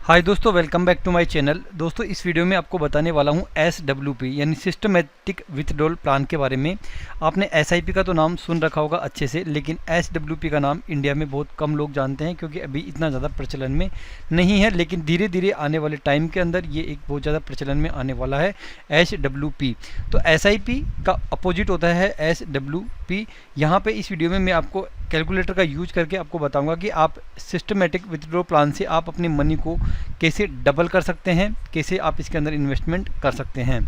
हाय दोस्तों, welcome back to my channel. दोस्तों, इस वीडियो में आपको बताने वाला हूं SWP यानी सिस्टमेटिक विथड्रॉल प्लान के बारे में। आपने SIP का तो नाम सुन रखा होगा अच्छे से, लेकिन SWP का नाम इंडिया में बहुत कम लोग जानते हैं क्योंकि अभी इतना ज़्यादा प्रचलन में नहीं है। लेकिन धीरे धीरे आने वाले टाइम के अंदर ये एक बहुत ज़्यादा प्रचलन में आने वाला है SWP। तो SIP का अपोजिट होता है SWP। यहाँ पे इस वीडियो में मैं आपको कैलकुलेटर का यूज करके आपको बताऊंगा कि आप सिस्टमेटिक विथड्रॉ प्लान से आप अपनी मनी को कैसे डबल कर सकते हैं, कैसे आप इसके अंदर इन्वेस्टमेंट कर सकते हैं।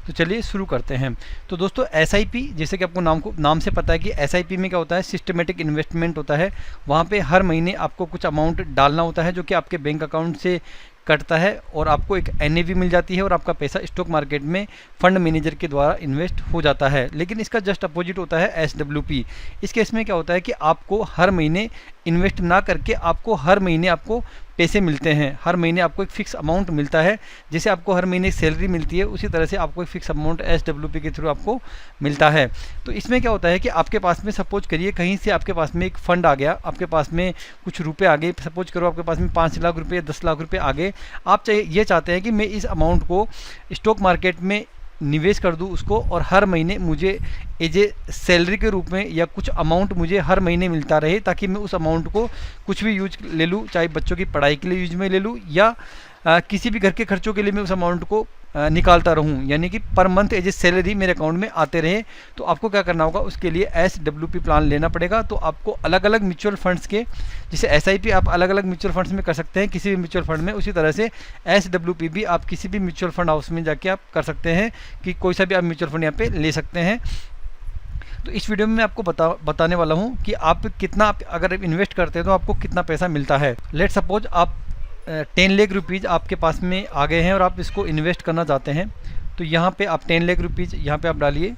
तो चलिए शुरू करते हैं। तो दोस्तों, SIP जैसे कि आपको नाम से पता है कि SIP में क्या होता है, सिस्टमेटिक इन्वेस्टमेंट होता है। वहाँ पे हर महीने आपको कुछ अमाउंट डालना होता है जो कि आपके बैंक अकाउंट से कटता है और आपको एक NAV मिल जाती है और आपका पैसा स्टॉक मार्केट में फंड मैनेजर के द्वारा इन्वेस्ट हो जाता है। लेकिन इसका जस्ट अपोजिट होता है SWP। इस केस में क्या होता है कि आपको हर महीने इन्वेस्ट ना करके आपको हर महीने आपको पैसे मिलते हैं। हर महीने आपको एक फ़िक्स अमाउंट मिलता है। जैसे आपको हर महीने सैलरी मिलती है, उसी तरह से आपको एक फ़िक्स अमाउंट SWP के थ्रू आपको मिलता है। तो इसमें क्या होता है कि आपके पास में सपोज करिए कहीं से आपके पास में एक फ़ंड आ गया, आपके पास में कुछ रुपए आ गए। सपोज करो आपके पास में 5 लाख रुपये, 10 लाख रुपये आ गए। आप ये चाहते हैं कि मैं इस अमाउंट को स्टॉक मार्केट में निवेश कर दूं उसको, और हर महीने मुझे एज ए सैलरी के रूप में या कुछ अमाउंट मुझे हर महीने मिलता रहे, ताकि मैं उस अमाउंट को कुछ भी यूज ले लूँ, चाहे बच्चों की पढ़ाई के लिए यूज में ले लूँ या किसी भी घर के खर्चों के लिए मैं उस अमाउंट को निकालता रहूं, यानी कि per month as a salary मेरे अकाउंट में आते रहे। तो आपको क्या करना होगा, उसके लिए SWP प्लान लेना पड़ेगा। तो आपको अलग अलग म्यूचुअल फंड्स के, जैसे SIP आप अलग अलग म्यूचुअल फंड्स में कर सकते हैं किसी भी म्यूचुअल फंड में, उसी तरह से SWP भी आप किसी भी म्यूचुअल फंड हाउस में जाके आप कर सकते हैं कि कोई सा भी आप म्यूचुअल फंड यहाँ पे ले सकते हैं। तो इस वीडियो में मैं आपको बताने वाला हूँ कि आप कितना, अगर आप इन्वेस्ट करते हैं तो आपको कितना पैसा मिलता है। लेट सपोज आप 10 लाख रुपीज़ आपके पास में आ गए हैं और आप इसको इन्वेस्ट करना चाहते हैं। तो यहाँ पे आप 10 लाख रुपीज़ यहाँ पे आप डालिए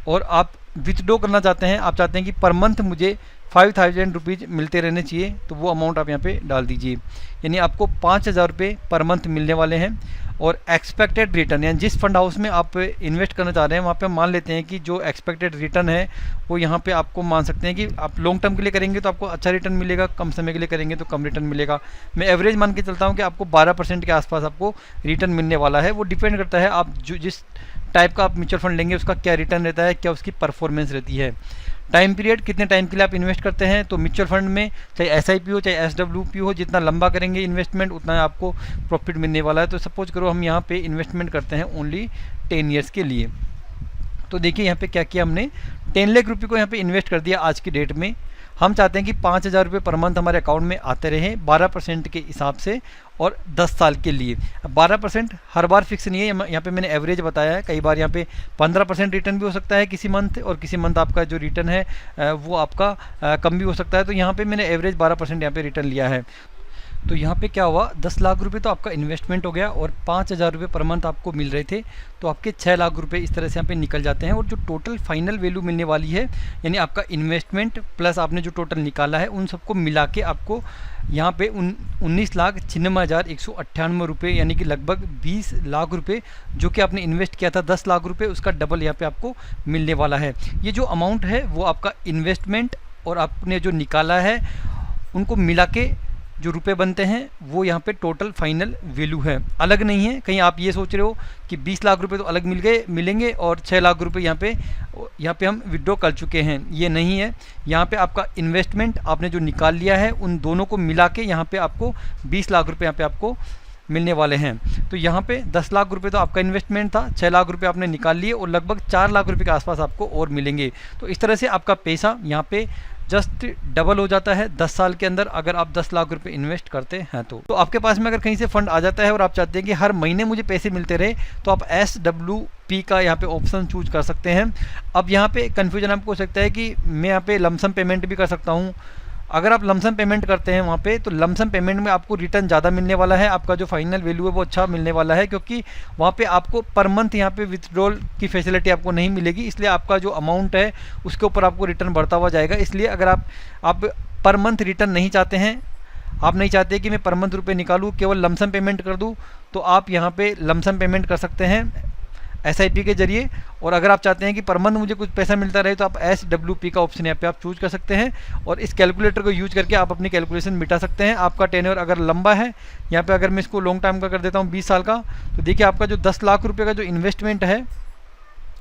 और आप विथड्रॉ करना चाहते हैं। आप चाहते हैं कि पर मंथ मुझे 5000 रुपीज़ मिलते रहने चाहिए, तो वो अमाउंट आप यहाँ पे डाल दीजिए। यानी आपको 5000 रुपये पर मंथ मिलने वाले हैं। और एक्सपेक्टेड रिटर्न, यानी जिस फंड हाउस में आप इन्वेस्ट करना चाह रहे हैं वहाँ पे मान लेते हैं कि जो एक्सपेक्टेड रिटर्न है वो यहाँ पे आपको मान सकते हैं कि आप लॉन्ग टर्म के लिए करेंगे तो आपको अच्छा रिटर्न मिलेगा, कम समय के लिए करेंगे तो कम रिटर्न मिलेगा। मैं एवरेज मान के चलता हूँ कि आपको 12% के आसपास आपको रिटर्न मिलने वाला है। वो डिपेंड करता है आप जिस टाइप का आप म्यूचुअल फंड लेंगे उसका क्या रिटर्न रहता है, क्या उसकी परफॉर्मेंस रहती है। टाइम पीरियड, कितने टाइम के लिए आप इन्वेस्ट करते हैं। तो म्यूचुअल फंड में चाहे SIP हो चाहे SWP हो, जितना लंबा करेंगे इन्वेस्टमेंट उतना आपको प्रॉफिट मिलने वाला है। तो सपोज करो हम यहाँ पे इन्वेस्टमेंट करते हैं ओनली 10 ईयर्स के लिए। तो देखिए यहाँ पे क्या किया हमने, 10 लाख रुपये को यहाँ पे इन्वेस्ट कर दिया आज की डेट में। हम चाहते हैं कि 5000 रुपये पर मंथ हमारे अकाउंट में आते रहें 12% के हिसाब से और 10 साल के लिए। 12% हर बार फिक्स नहीं है, यहाँ पे मैंने एवरेज बताया है। कई बार यहाँ पे 15% रिटर्न भी हो सकता है किसी मंथ, और किसी मंथ आपका जो रिटर्न है वो आपका कम भी हो सकता है। तो यहाँ पे मैंने एवरेज 12% यहाँ पे रिटर्न लिया है। तो यहाँ पे क्या हुआ, 10 लाख रुपए तो आपका इन्वेस्टमेंट हो गया और 5000 रुपये पर मंथ आपको मिल रहे थे, तो आपके 6 लाख रुपए इस तरह से यहाँ पे निकल जाते हैं। और जो टोटल फाइनल वैल्यू मिलने वाली है, यानी आपका इन्वेस्टमेंट प्लस आपने जो टोटल निकाला है उन सबको मिला के आपको यहाँ पे 19,96,198 रुपये, यानी कि लगभग 20 लाख रुपये जो कि आपने इन्वेस्ट किया था 10 लाख रुपये, उसका डबल यहाँ पे आपको मिलने वाला है। ये जो अमाउंट है वो आपका इन्वेस्टमेंट और आपने जो निकाला है उनको मिला के जो रुपए बनते हैं वो यहाँ पे टोटल फाइनल वैल्यू है, अलग नहीं है। कहीं आप ये सोच रहे हो कि 20 लाख रुपए तो अलग मिलेंगे और 6 लाख रुपए यहाँ पे हम विड्रॉ कर चुके हैं, ये नहीं है। यहाँ पे आपका इन्वेस्टमेंट आपने जो निकाल लिया है उन दोनों को मिला के यहाँ पे आपको 20 लाख रुपये यहाँ पे आपको मिलने वाले हैं। तो यहाँ पे 10 लाख रुपए तो आपका इन्वेस्टमेंट था, 6 लाख रुपए आपने निकाल लिए और लगभग 4 लाख रुपए के आसपास आपको और मिलेंगे। तो इस तरह से आपका पैसा यहाँ पे जस्ट डबल हो जाता है 10 साल के अंदर, अगर आप 10 लाख रुपए इन्वेस्ट करते हैं। तो आपके पास में अगर कहीं से फंड आ जाता है और आप चाहते हैं कि हर महीने मुझे पैसे मिलते रहे, तो आप SWP का यहाँ पे ऑप्शन चूज कर सकते हैं। अब यहाँ पे कन्फ्यूजन आपको हो सकता है कि मैं यहाँ पे लमसम पेमेंट भी कर सकता हूँ। अगर आप लमसम पेमेंट करते हैं वहाँ पे, तो लमसम पेमेंट में आपको रिटर्न ज़्यादा मिलने वाला है, आपका जो फाइनल वैल्यू है वो अच्छा मिलने वाला है, क्योंकि वहाँ पे आपको पर मंथ यहाँ पे विथड्रॉल की फैसिलिटी आपको नहीं मिलेगी। इसलिए आपका जो अमाउंट है उसके ऊपर आपको रिटर्न बढ़ता हुआ जाएगा। इसलिए अगर आप पर मंथ रिटर्न नहीं चाहते हैं, आप नहीं चाहते कि मैं पर मंथ रुपये निकालूँ, केवल लमसम पेमेंट कर दूँ, तो आप यहाँ पर लमसम पेमेंट कर सकते हैं। SIP के जरिए। और अगर आप चाहते हैं कि पर मंथ मुझे कुछ पैसा मिलता रहे तो आप SWP का ऑप्शन यहाँ पे आप चूज कर सकते हैं और इस कैलकुलेटर को यूज करके आप अपनी कैलकुलेशन मिटा सकते हैं। आपका टेन्योर अगर लंबा है, यहाँ पे अगर मैं इसको लॉन्ग टाइम का कर देता हूँ 20 साल का, तो देखिए आपका जो 10 लाख रुपये का जो इन्वेस्टमेंट है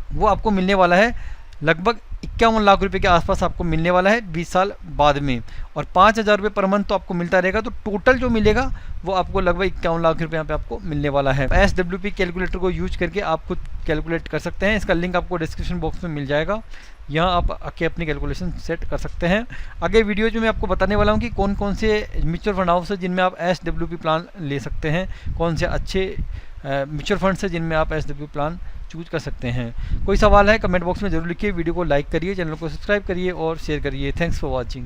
वो आपको मिलने वाला है लगभग 51 लाख रुपए के आसपास आपको मिलने वाला है 20 साल बाद में। और 5,000 रुपये पर मंथ तो आपको मिलता रहेगा, तो टोटल जो मिलेगा वो आपको लगभग 51 लाख रुपए यहाँ पे आपको मिलने वाला है। SWP कैलकुलेटर को यूज करके आप खुद कैलकुलेट कर सकते हैं। इसका लिंक आपको डिस्क्रिप्शन बॉक्स में मिल जाएगा, यहाँ आप आके अपनी कैलकुलेशन सेट कर सकते हैं। आगे वीडियो जो मैं आपको बताने वाला हूँ कि कौन कौन से म्यूचुअल फंड हाउस है जिनमें आप SWP प्लान ले सकते हैं, कौन से अच्छे म्यूचुअल फंड्स है जिनमें आप SWP प्लान चूज कर सकते हैं। कोई सवाल है कमेंट बॉक्स में जरूर लिखिए, वीडियो को लाइक करिए, चैनल को सब्सक्राइब करिए और शेयर करिए। Thanks for watching.